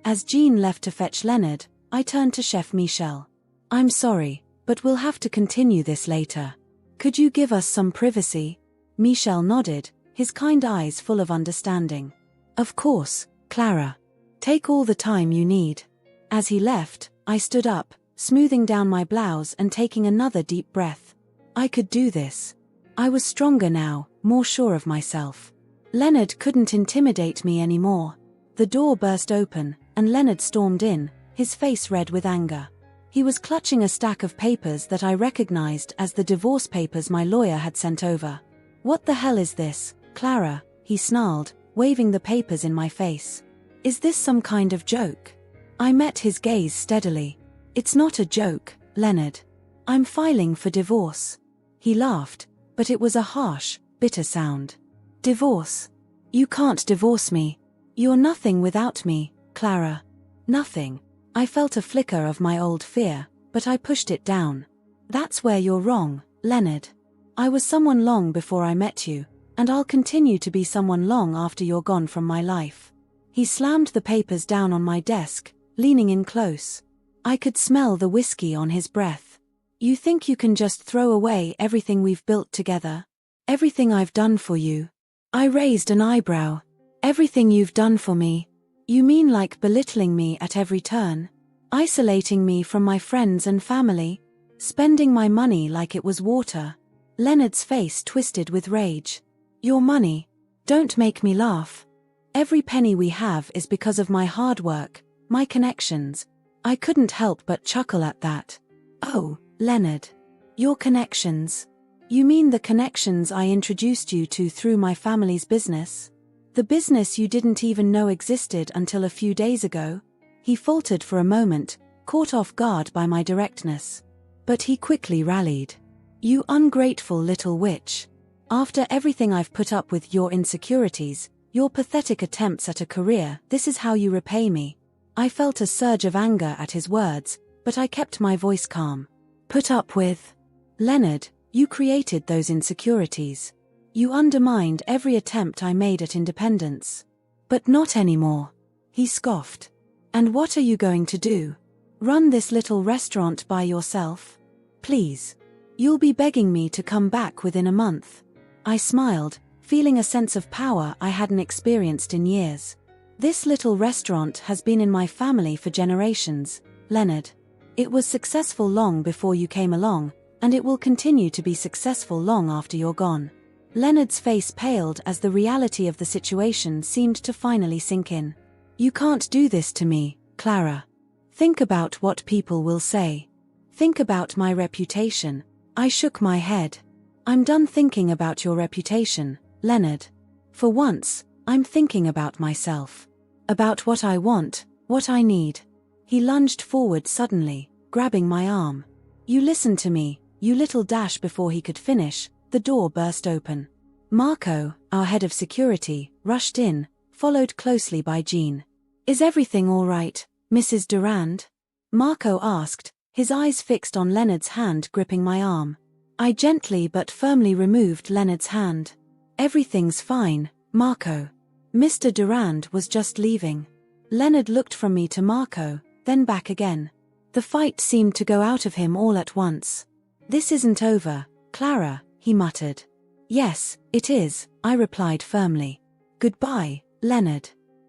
As Jean left to fetch Leonard, I turned to Chef Michel. "I'm sorry, but we'll have to continue this later. Could you give us some privacy?" Michel nodded, his kind eyes full of understanding. "Of course, Clara. Take all the time you need." As he left, I stood up, smoothing down my blouse and taking another deep breath. I could do this. I was stronger now, more sure of myself. Leonard couldn't intimidate me anymore. The door burst open, and Leonard stormed in, his face red with anger. He was clutching a stack of papers that I recognized as the divorce papers my lawyer had sent over. "What the hell is this, Clara?" he snarled, waving the papers in my face. "Is this some kind of joke?" I met his gaze steadily. "It's not a joke, Leonard. I'm filing for divorce." He laughed, but it was a harsh, bitter sound. "Divorce? You can't divorce me. You're nothing without me, Clara. Nothing." I felt a flicker of my old fear, but I pushed it down. "That's where you're wrong, Leonard. I was someone long before I met you, and I'll continue to be someone long after you're gone from my life." He slammed the papers down on my desk, leaning in close. I could smell the whiskey on his breath. "You think you can just throw away everything we've built together? Everything I've done for you?" I raised an eyebrow. "Everything you've done for me? You mean like belittling me at every turn? Isolating me from my friends and family? Spending my money like it was water?" Leonard's face twisted with rage. "Your money? Don't make me laugh. Every penny we have is because of my hard work, my connections." I couldn't help but chuckle at that. "Oh, Leonard. Your connections? You mean the connections I introduced you to through my family's business? The business you didn't even know existed until a few days ago?" He faltered for a moment, caught off guard by my directness. But he quickly rallied. "You ungrateful little witch. After everything I've put up with, your insecurities, your pathetic attempts at a career, this is how you repay me." I felt a surge of anger at his words, but I kept my voice calm. "Put up with? Leonard, you created those insecurities. You undermined every attempt I made at independence. But not anymore. He scoffed. And what are you going to do? Run this little restaurant by yourself? Please. You'll be begging me to come back within a month. I smiled, feeling a sense of power I hadn't experienced in years. This little restaurant has been in my family for generations, Leonard. It was successful long before you came along, and it will continue to be successful long after you're gone. Leonard's face paled as the reality of the situation seemed to finally sink in. You can't do this to me, Clara. Think about what people will say. Think about my reputation. I shook my head. I'm done thinking about your reputation, Leonard. For once, I'm thinking about myself. About what I want, what I need. He lunged forward suddenly, grabbing my arm. You listen to me, you little dash. Before he could finish, the door burst open. Marco, our head of security, rushed in, followed closely by Jean. Is everything all right, Mrs. Durand? Marco asked, his eyes fixed on Leonard's hand gripping my arm. I gently but firmly removed Leonard's hand. Everything's fine, Marco. Mr. Durand was just leaving. Leonard looked from me to Marco, then back again. The fight seemed to go out of him all at once. This isn't over, Clara, he muttered. Yes, it is, I replied firmly. Goodbye, Leonard.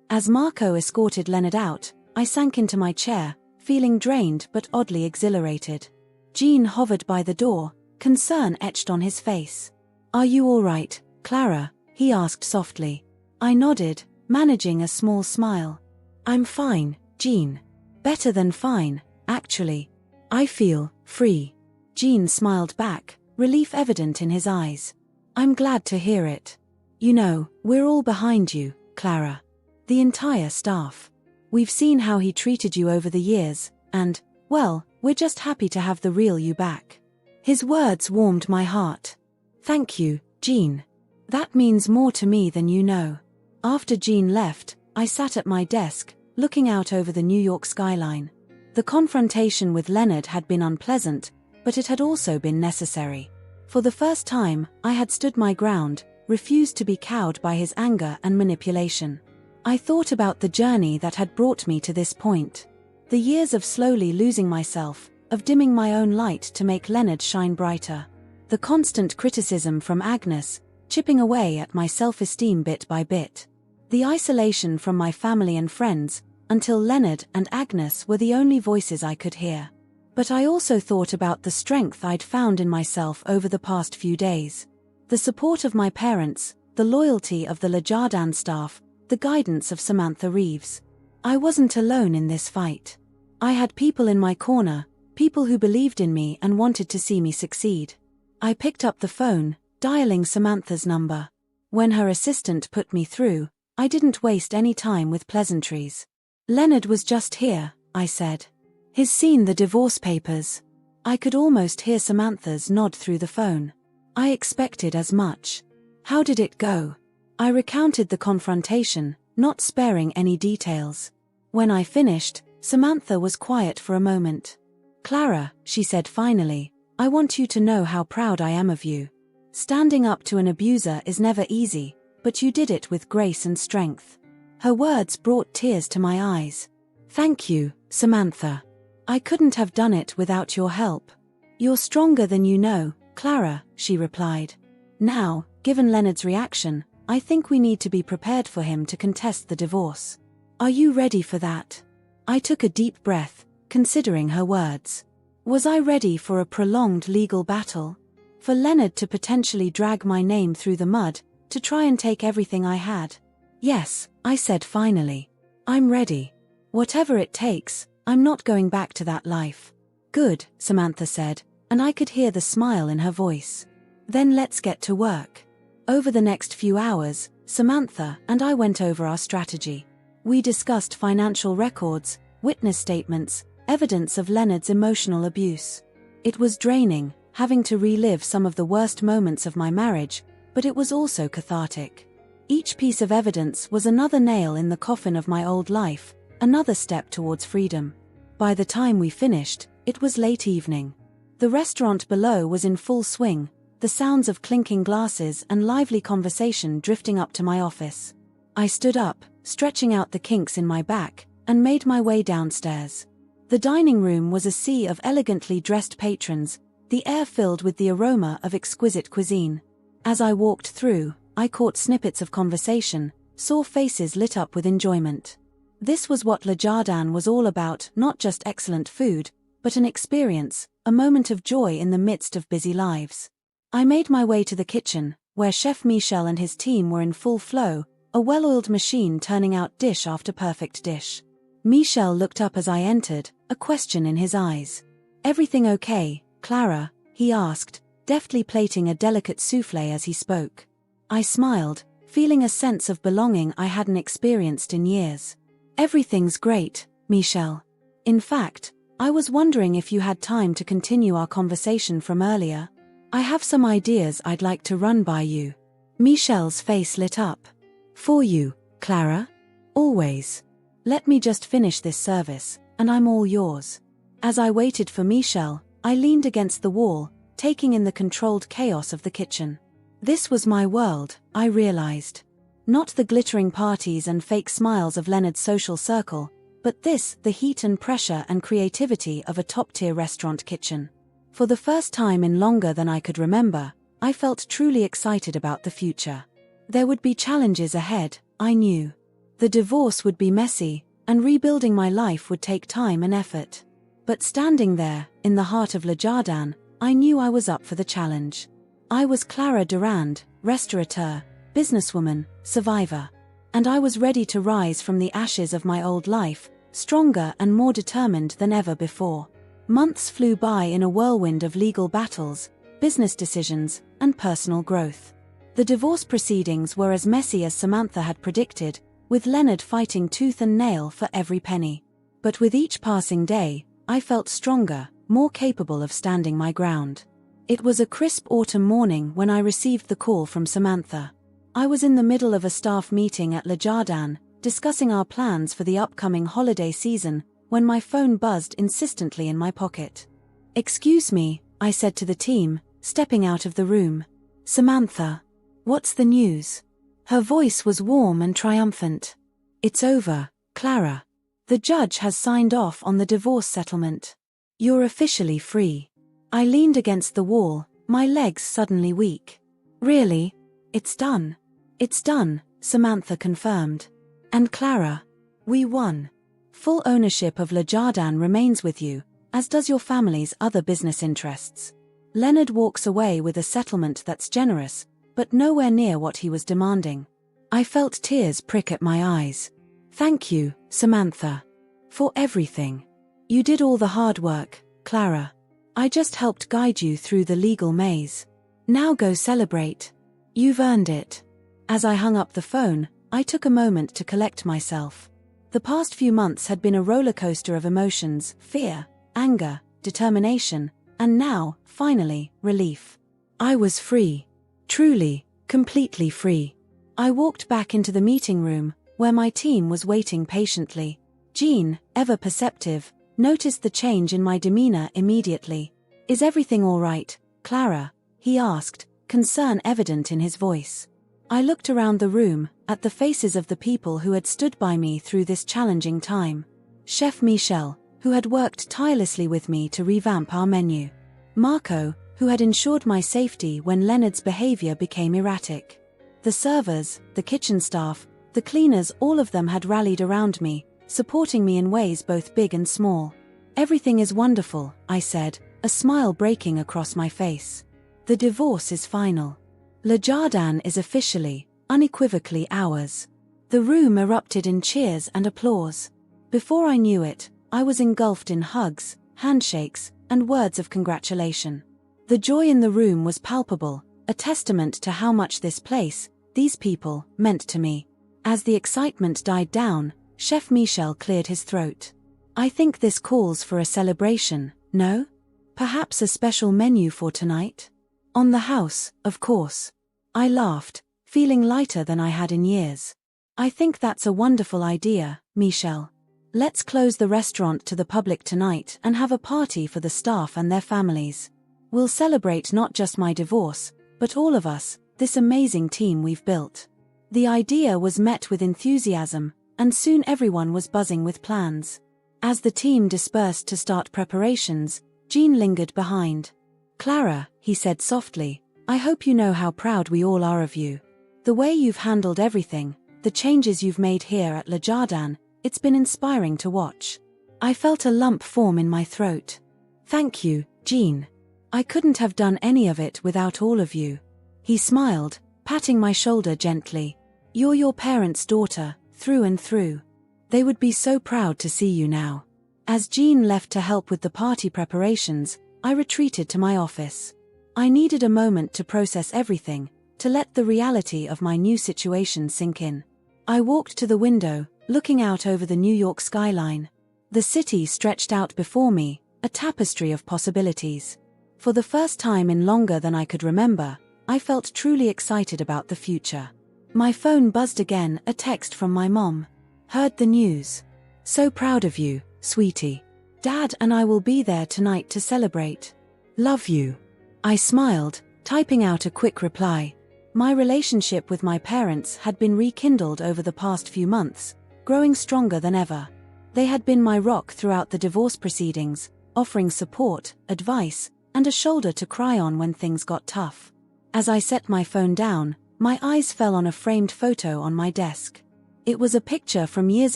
As Marco escorted Leonard out, I sank into my chair, feeling drained but oddly exhilarated. Jean hovered by the door, concern etched on his face. Are you all right, Clara? He asked softly. I nodded, managing a small smile. I'm fine, Jean. Better than fine, actually. I feel free. Jean smiled back, relief evident in his eyes. I'm glad to hear it. You know, we're all behind you, Clara. The entire staff. We've seen how he treated you over the years, and, well, we're just happy to have the real you back. His words warmed my heart. Thank you, Jean. That means more to me than you know. After Jean left, I sat at my desk, looking out over the New York skyline. The confrontation with Leonard had been unpleasant, but it had also been necessary. For the first time, I had stood my ground, refused to be cowed by his anger and manipulation. I thought about the journey that had brought me to this point. The years of slowly losing myself, of dimming my own light to make Leonard shine brighter. The constant criticism from Agnes, chipping away at my self-esteem bit by bit. The isolation from my family and friends, until Leonard and Agnes were the only voices I could hear. But I also thought about the strength I'd found in myself over the past few days. The support of my parents, the loyalty of the Le Jardin staff, the guidance of Samantha Reeves. I wasn't alone in this fight. I had people in my corner, people who believed in me and wanted to see me succeed. I picked up the phone, dialing Samantha's number. When her assistant put me through, I didn't waste any time with pleasantries. Leonard was just here, I said. He's seen the divorce papers. I could almost hear Samantha's nod through the phone. I expected as much. How did it go? I recounted the confrontation, not sparing any details. When I finished, Samantha was quiet for a moment. Clara, she said finally, I want you to know how proud I am of you. Standing up to an abuser is never easy, but you did it with grace and strength. Her words brought tears to my eyes. Thank you, Samantha. I couldn't have done it without your help. You're stronger than you know, Clara, she replied. Now, given Leonard's reaction, I think we need to be prepared for him to contest the divorce. Are you ready for that? I took a deep breath, considering her words. Was I ready for a prolonged legal battle? For Leonard to potentially drag my name through the mud, to try and take everything I had? Yes, I said finally. I'm ready. Whatever it takes, I'm not going back to that life. Good, Samantha said, and I could hear the smile in her voice. Then let's get to work. Over the next few hours, Samantha and I went over our strategy. We discussed financial records, witness statements, evidence of Leonard's emotional abuse. It was draining, having to relive some of the worst moments of my marriage, but it was also cathartic. Each piece of evidence was another nail in the coffin of my old life, another step towards freedom. By the time we finished, it was late evening. The restaurant below was in full swing, the sounds of clinking glasses and lively conversation drifting up to my office. I stood up, stretching out the kinks in my back, and made my way downstairs. The dining room was a sea of elegantly dressed patrons, the air filled with the aroma of exquisite cuisine. As I walked through, I caught snippets of conversation, saw faces lit up with enjoyment. This was what Le Jardin was all about, not just excellent food, but an experience, a moment of joy in the midst of busy lives. I made my way to the kitchen, where Chef Michel and his team were in full flow, a well-oiled machine turning out dish after perfect dish. Michel looked up as I entered, a question in his eyes. "Everything okay, Clara?" he asked, deftly plating a delicate soufflé as he spoke. I smiled, feeling a sense of belonging I hadn't experienced in years. "Everything's great, Michel. In fact, I was wondering if you had time to continue our conversation from earlier. I have some ideas I'd like to run by you." Michel's face lit up. "For you, Clara? Always. Let me just finish this service, and I'm all yours." As I waited for Michel, I leaned against the wall, taking in the controlled chaos of the kitchen. This was my world, I realized. Not the glittering parties and fake smiles of Leonard's social circle, but this, the heat and pressure and creativity of a top-tier restaurant kitchen. For the first time in longer than I could remember, I felt truly excited about the future. There would be challenges ahead, I knew. The divorce would be messy, and rebuilding my life would take time and effort. But standing there, in the heart of Le Jardin, I knew I was up for the challenge. I was Clara Durand, restaurateur, businesswoman, survivor. And I was ready to rise from the ashes of my old life, stronger and more determined than ever before. Months flew by in a whirlwind of legal battles, business decisions, and personal growth. The divorce proceedings were as messy as Samantha had predicted, with Leonard fighting tooth and nail for every penny. But with each passing day, I felt stronger, more capable of standing my ground. It was a crisp autumn morning when I received the call from Samantha. I was in the middle of a staff meeting at Le Jardin, discussing our plans for the upcoming holiday season, when my phone buzzed insistently in my pocket. "Excuse me," I said to the team, stepping out of the room. "Samantha, what's the news?" Her voice was warm and triumphant. "It's over, Clara. The judge has signed off on the divorce settlement. You're officially free." I leaned against the wall, my legs suddenly weak. "Really? It's done?" "It's done," Samantha confirmed. "And Clara, we won. Full ownership of Le Jardin remains with you, as does your family's other business interests." Leonard walks away with a settlement that's generous, but nowhere near what he was demanding. I felt tears prick at my eyes. "Thank you, Samantha. For everything. You did all the hard work, Clara. I just helped guide you through the legal maze. Now go celebrate. You've earned it." As I hung up the phone, I took a moment to collect myself. The past few months had been a roller coaster of emotions: fear, anger, determination, and now, finally, relief. I was free. Truly, completely free. I walked back into the meeting room, where my team was waiting patiently. Jean, ever perceptive, noticed the change in my demeanor immediately. "Is everything all right, Clara?" he asked, concern evident in his voice. I looked around the room, at the faces of the people who had stood by me through this challenging time. Chef Michel, who had worked tirelessly with me to revamp our menu. Marco, who had ensured my safety when Leonard's behavior became erratic. The servers, the kitchen staff, the cleaners, all of them had rallied around me, supporting me in ways both big and small. "Everything is wonderful," I said, a smile breaking across my face. "The divorce is final. Le Jardin is officially, unequivocally ours." The room erupted in cheers and applause. Before I knew it, I was engulfed in hugs, handshakes, and words of congratulation. The joy in the room was palpable, a testament to how much this place, these people, meant to me. As the excitement died down, Chef Michel cleared his throat. "I think this calls for a celebration, no? Perhaps a special menu for tonight? On the house, of course." I laughed, feeling lighter than I had in years. "I think that's a wonderful idea, Michel. Let's close the restaurant to the public tonight and have a party for the staff and their families." We'll celebrate not just my divorce, but all of us, this amazing team we've built." The idea was met with enthusiasm, and soon everyone was buzzing with plans. As the team dispersed to start preparations, Gene lingered behind. "Clara," he said softly, "I hope you know how proud we all are of you. The way you've handled everything, the changes you've made here at Le Jardin, it's been inspiring to watch." I felt a lump form in my throat. "Thank you, Gene. I couldn't have done any of it without all of you." He smiled, patting my shoulder gently. "You're your parents' daughter, through and through. They would be so proud to see you now." As Gene left to help with the party preparations, I retreated to my office. I needed a moment to process everything, to let the reality of my new situation sink in. I walked to the window, looking out over the New York skyline. The city stretched out before me, a tapestry of possibilities. For the first time in longer than I could remember, I felt truly excited about the future. My phone buzzed again, a text from my mom. "Heard the news. So proud of you, sweetie. Dad and I will be there tonight to celebrate. Love you." I smiled, typing out a quick reply. My relationship with my parents had been rekindled over the past few months, growing stronger than ever. They had been my rock throughout the divorce proceedings, offering support, advice, and a shoulder to cry on when things got tough. As I set my phone down, my eyes fell on a framed photo on my desk. It was a picture from years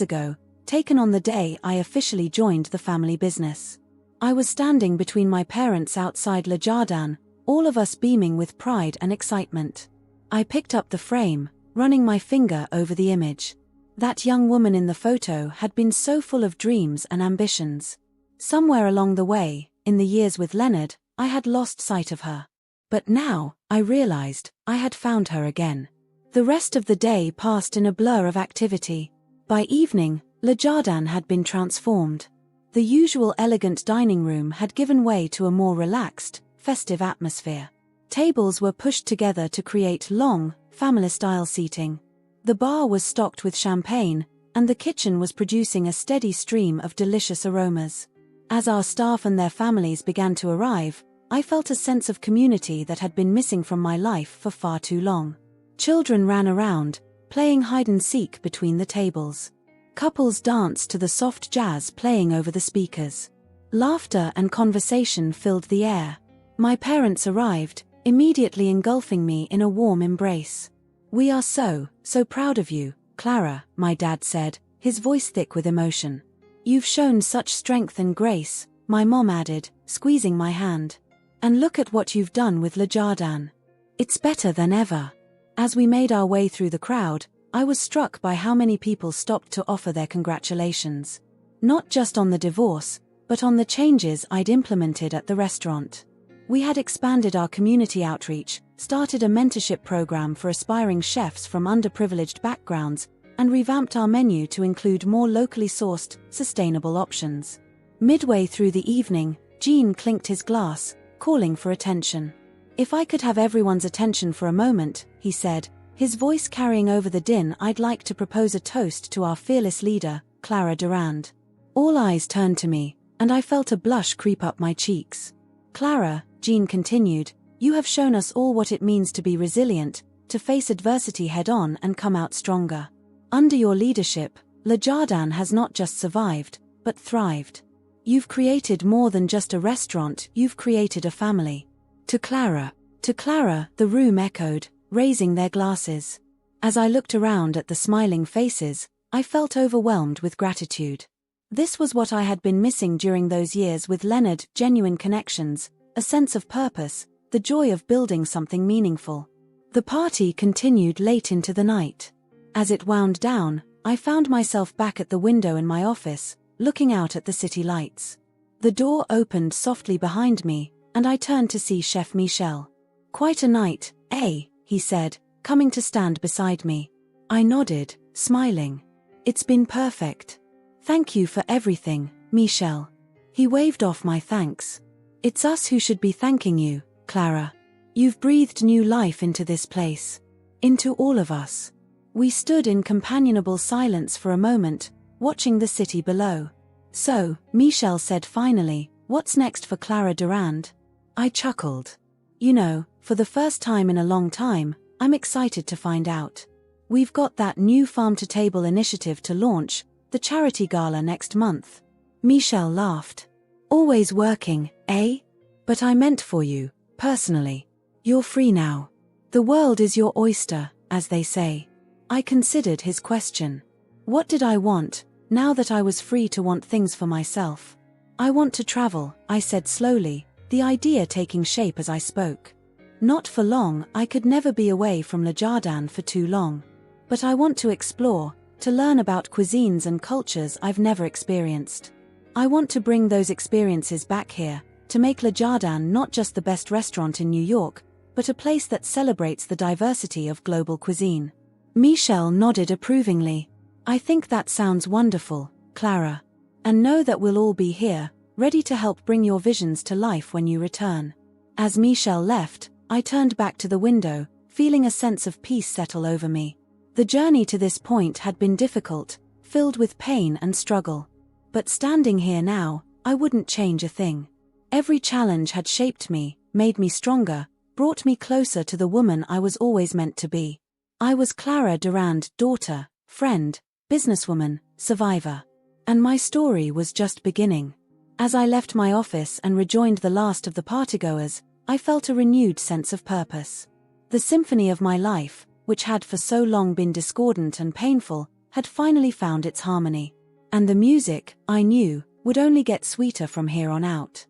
ago, taken on the day I officially joined the family business. I was standing between my parents outside Le Jardin, all of us beaming with pride and excitement. I picked up the frame, running my finger over the image. That young woman in the photo had been so full of dreams and ambitions. Somewhere along the way, in the years with Leonard, I had lost sight of her. But now, I realized, I had found her again. The rest of the day passed in a blur of activity. By evening, Le Jardin had been transformed. The usual elegant dining room had given way to a more relaxed, festive atmosphere. Tables were pushed together to create long, family-style seating. The bar was stocked with champagne, and the kitchen was producing a steady stream of delicious aromas. As our staff and their families began to arrive, I felt a sense of community that had been missing from my life for far too long. Children ran around, playing hide-and-seek between the tables. Couples danced to the soft jazz playing over the speakers. Laughter and conversation filled the air. My parents arrived, immediately engulfing me in a warm embrace. "We are so proud of you, Clara," my dad said, his voice thick with emotion. "You've shown such strength and grace," my mom added, squeezing my hand. "And look at what you've done with Le Jardin. It's better than ever." As we made our way through the crowd, I was struck by how many people stopped to offer their congratulations. Not just on the divorce, but on the changes I'd implemented at the restaurant. We had expanded our community outreach, started a mentorship program for aspiring chefs from underprivileged backgrounds, and revamped our menu to include more locally sourced, sustainable options. Midway through the evening, Gene clinked his glass, calling for attention. "If I could have everyone's attention for a moment," he said, his voice carrying over the din, "I'd like to propose a toast to our fearless leader, Clara Durand." All eyes turned to me, and I felt a blush creep up my cheeks. "Clara," Gene continued, "you have shown us all what it means to be resilient, to face adversity head-on and come out stronger. Under your leadership, Le Jardin has not just survived, but thrived. You've created more than just a restaurant, you've created a family." To Clara, the room echoed, raising their glasses. As I looked around at the smiling faces, I felt overwhelmed with gratitude. This was what I had been missing during those years with Leonard: genuine connections, a sense of purpose, the joy of building something meaningful. The party continued late into the night. As it wound down, I found myself back at the window in my office, looking out at the city lights. The door opened softly behind me, and I turned to see Chef Michel. "Quite a night, eh?" he said, coming to stand beside me. I nodded, smiling. "It's been perfect. Thank you for everything, Michel." He waved off my thanks. "It's us who should be thanking you, Clara. You've breathed new life into this place. Into all of us." We stood in companionable silence for a moment, watching the city below. "So," Michel said finally, "what's next for Clara Durand?" I chuckled. You know, for the first time in a long time, I'm excited to find out. We've got that new farm-to-table initiative to launch, the charity gala next month. Michel laughed. Always working, eh? But I meant for you, personally. You're free now. The world is your oyster, as they say. I considered his question. What did I want, now that I was free to want things for myself? I want to travel, I said slowly, the idea taking shape as I spoke. Not for long, I could never be away from Le Jardin for too long. But I want to explore, to learn about cuisines and cultures I've never experienced. I want to bring those experiences back here, to make Le Jardin not just the best restaurant in New York, but a place that celebrates the diversity of global cuisine. Michel nodded approvingly. I think that sounds wonderful, Clara. And know that we'll all be here, ready to help bring your visions to life when you return. As Michel left, I turned back to the window, feeling a sense of peace settle over me. The journey to this point had been difficult, filled with pain and struggle. But standing here now, I wouldn't change a thing. Every challenge had shaped me, made me stronger, brought me closer to the woman I was always meant to be. I was Clara Durand, daughter, friend, businesswoman, survivor. And my story was just beginning. As I left my office and rejoined the last of the partygoers, I felt a renewed sense of purpose. The symphony of my life, which had for so long been discordant and painful, had finally found its harmony. And the music, I knew, would only get sweeter from here on out.